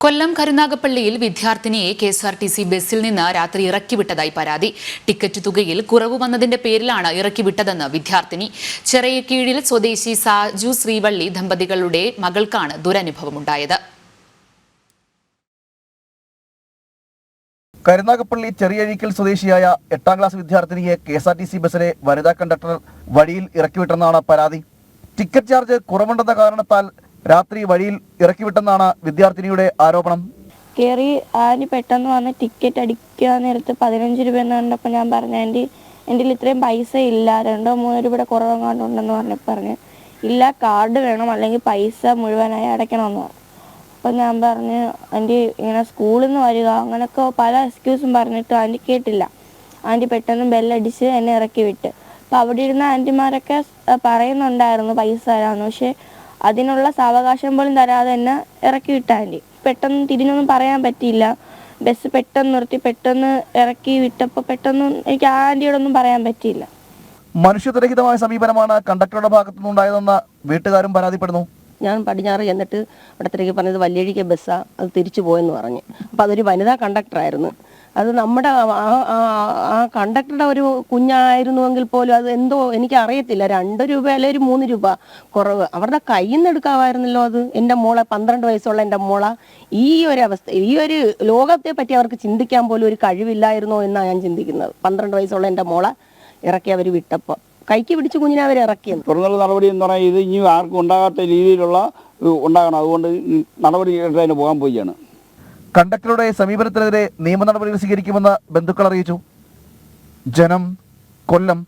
കൊല്ലം കരുനാഗപ്പള്ളിയിൽ വിദ്യാർത്ഥിനിയെ KSRTC ബസ്സിൽ നിന്ന് രാത്രി ഇറക്കിവിട്ടതായി പരാതി. ടിക്കറ്റ് തുകയിൽ കുറവ് വന്നതിന്റെ പേരിലാണ് ഇറക്കിവിട്ടതെന്ന് വിദ്യാർത്ഥിനി. ചെറിയകീഴിൽ സ്വദേശി സാജു ശ്രീവള്ളി ദമ്പതികളുടെ മകൾക്കാണ് ദുരനുഭവമുണ്ടായത്. കരുനാഗപ്പള്ളി ചെറിയഴീക്കൽ സ്വദേശിയായ 8ാം ക്ലാസ് വിദ്യാർത്ഥിനിയെ കെഎസ്ആർടിസി ബസ്സിലെ വനിതാ കണ്ടക്ടർ വഴിയിൽ ഇറക്കിവിട്ടെന്നാണ് പരാതി. ടിക്കറ്റ് ചാർജ് കുറവുണ്ടെന്ന കാരണത്താൽ രാത്രി വഴിയിൽ ഇറക്കിവിട്ടെന്നാണ് വിദ്യാർത്ഥിനിയുടെ ആരോപണം. കയറി ആൻറ്റി പെട്ടെന്ന് വന്ന് ടിക്കറ്റ് അടിക്കാൻ നേരത്ത് 15 രൂപ എന്ന് കണ്ടപ്പോൾ ഞാൻ പറഞ്ഞു, എൻ്റെ ഇത്രയും പൈസ ഇല്ല, 2-3 രൂപയുടെ കുറവെങ്ങാണ്ടുണ്ടെന്ന് പറഞ്ഞു ഇല്ല, കാർഡ് വേണം അല്ലെങ്കിൽ പൈസ മുഴുവനായി അടയ്ക്കണമെന്ന് പറഞ്ഞു. അപ്പം ഞാൻ പറഞ്ഞു ആൻറ്റി ഇങ്ങനെ സ്കൂളിൽ നിന്ന് വരിക, അങ്ങനെയൊക്കെ പല എക്സ്ക്യൂസും പറഞ്ഞിട്ട് ആൻറ്റി കേട്ടില്ല. ആൻറ്റി പെട്ടെന്ന് ബെല്ലടിച്ച് എന്നെ ഇറക്കി വിട്ട്. അപ്പോൾ അവിടെ ഇരുന്ന ആൻറ്റിമാരൊക്കെ പറയുന്നുണ്ടായിരുന്നു പൈസ തരാമെന്ന്, പക്ഷേ അതിനുള്ള സാവകാശം പോലും തരാതെ തന്നെ ഇറക്കി വിട്ട ആൻറ്റി. പെട്ടെന്ന് തിരിഞ്ഞൊന്നും പറയാൻ പറ്റിയില്ല. ബസ് പെട്ടെന്ന് നിർത്തി പെട്ടെന്ന് ഇറക്കി വിട്ടപ്പോൾ പെട്ടെന്ന് എനിക്ക് ആൻറ്റിയോടൊന്നും പറയാൻ പറ്റിയില്ല. മനുഷ്യത്വരഹിതമായ സമീപനമാണ് കണ്ടക്ടറുടെ ഭാഗത്തുനിന്നുണ്ടായതെന്ന് വീട്ടുകാരും പരാതിപ്പെടുന്നു. ഞാൻ പടിഞ്ഞാറ് ചെന്നിട്ട് ഇവിടത്തേക്ക് പറഞ്ഞത് വല്യഴിക്ക ബസ്സാണ്, അത് തിരിച്ചു പോയെന്ന് പറഞ്ഞ്. അപ്പോൾ അതൊരു വനിതാ കണ്ടക്ടറായിരുന്നു. അത് നമ്മുടെ ആ കണ്ടക്ടറുടെ ഒരു കുഞ്ഞായിരുന്നുവെങ്കിൽ പോലും അത് എന്തോ എനിക്ക് അറിയത്തില്ല, 2 രൂപ അല്ലെങ്കിൽ 3 രൂപ കുറവ് അവരുടെ കയ്യിൽ നിന്ന് എടുക്കാമായിരുന്നല്ലോ. അത് എൻ്റെ മോളെ 12 വയസ്സുള്ള എൻ്റെ മോളെ ഈ ഒരു അവസ്ഥ, ഈ ഒരു ലോകത്തെ പറ്റി അവർക്ക് ചിന്തിക്കാൻ പോലും ഒരു കഴിവില്ലായിരുന്നോ എന്നാണ് ഞാൻ ചിന്തിക്കുന്നത്. 12 വയസ്സുള്ള എൻ്റെ മോളെ ഇറക്കി അവർ വിട്ടപ്പോൾ കൈക്ക് പിടിച്ച് കുഞ്ഞിനെ അവർ ഇറക്കിയത്. തുടർന്നുള്ള നടപടി എന്ന് പറഞ്ഞാൽ ഇത് ഇനി ആർക്കും ഉണ്ടാകാത്ത രീതിയിലുള്ള ഉണ്ടാകണം. അതുകൊണ്ട് നടപടി എടുത്തതിന് പോകാൻ പോവുകയാണ്. കണ്ടക്ടറുടെ സമീപനത്തിനെതിരെ നിയമ നടപടികൾ സ്വീകരിക്കുമെന്ന് ബന്ധുക്കൾ അറിയിച്ചു. ജനം, കൊല്ലം.